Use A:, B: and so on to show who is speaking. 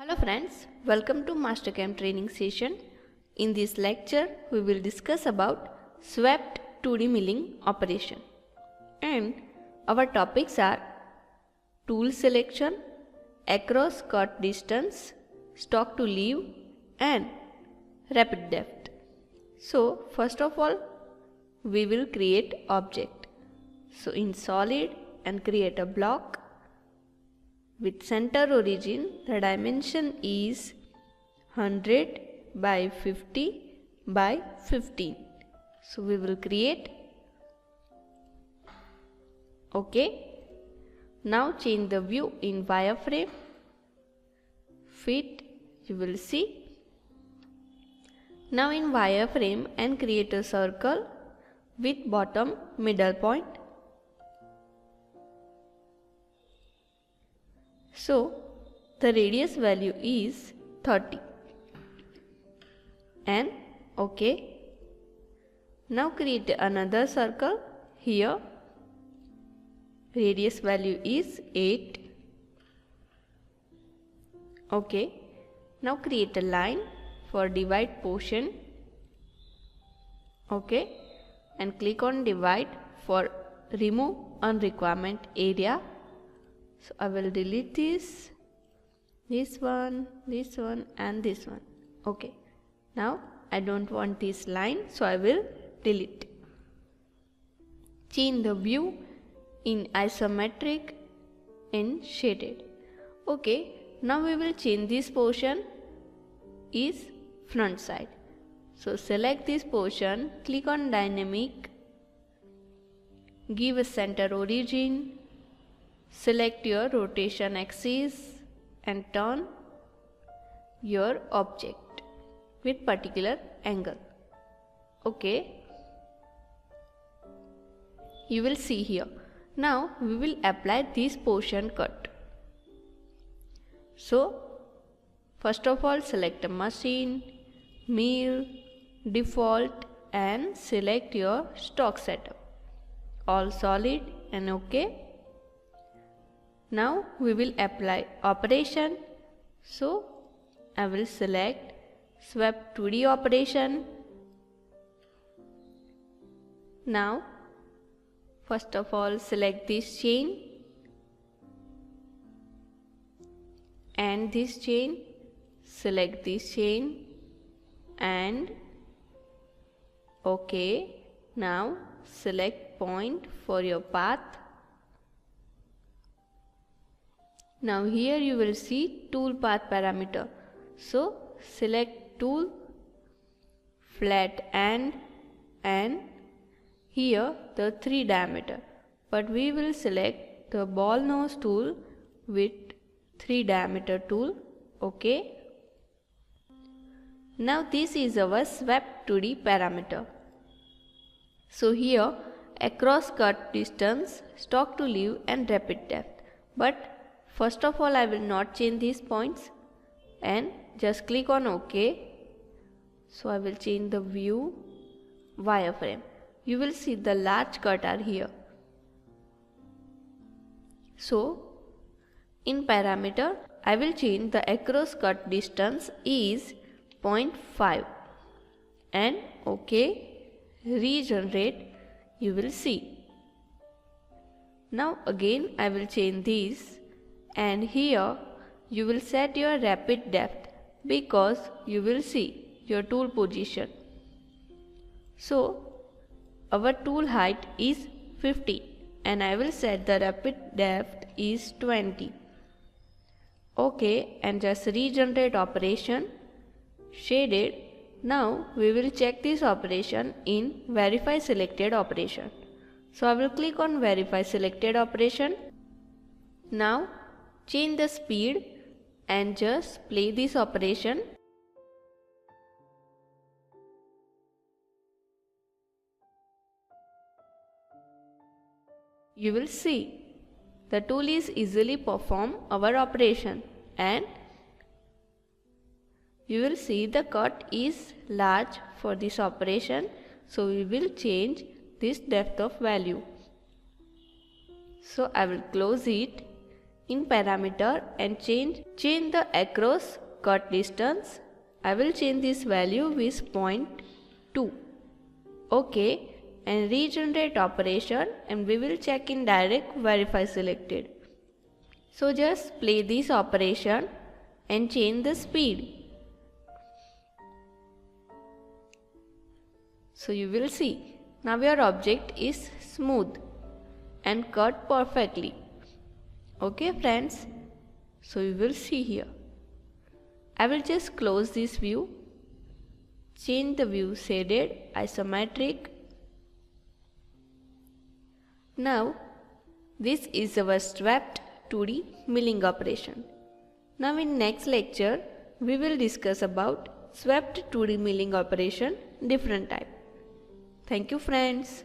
A: Hello friends, welcome to MasterCAM training session. In this lecture, we will discuss about swept 2D milling operation. And our topics are tool selection, across cut distance, stock to leave and rapid depth. So first of all, we will create object. So in solid and create a block. With center origin, the dimension is 100 by 50 by 15. So we will create. Okay. Now change the view in wireframe. Fit, you will see. Now in wireframe and create a circle with bottom middle point. So, the radius value is 30 and OK. Now create another circle here. Radius value is 8. OK. Now create a line for divide portion. OK. And click on divide for remove unrequirement area. So I will delete this one and this one. Okay. Now I don't want this line, so I will delete. Change the view in isometric and shaded. Okay. Now we will change this portion is front side. So select this portion, click on dynamic, give a center origin. Select your rotation axis and turn your object with particular angle. Okay. You will see here. Now we will apply this portion cut. So first of all select a machine, mill, default and select your stock setup. All solid and OK. Now we will apply operation. So I will select swept 2D operation. Now first of all select this chain and this chain, select this chain and OK. Now select point for your path. Now here you will see toolpath parameter. So select tool, flat end and here the 3 diameter. But we will select the ball nose tool with 3 diameter tool. Okay. Now this is our swept 2D parameter. So here across cut distance, stock to leave and rapid depth. But first of all, I will not change these points and just click on OK. So I will change the view wireframe. You will see the large cut are here. So in parameter, I will change the across cut distance is 0.5 and OK. Regenerate, you will see. Now again I will change this. And here you will set your rapid depth because you will see your tool position. So our tool height is 50 and I will set the rapid depth is 20. OK, and just regenerate operation, shaded. Now we will check this operation in verify selected operation. So I will click on verify selected operation. Now change the speed and just play this operation. You will see the tool is easily perform our operation and you will see the cut is large for this operation. So we will change this depth of value. So I will close it in parameter and change the across cut distance. I will change this value with 0.2. OK, and regenerate operation, and we will check in direct verify selected. So just play this operation and change the speed. So you will see now your object is smooth and cut perfectly. Okay friends, so you will see here. I will just close this view, change the view shaded, isometric. Now this is our swept 2D milling operation. Now in next lecture we will discuss about swept 2D milling operation different type. Thank you friends.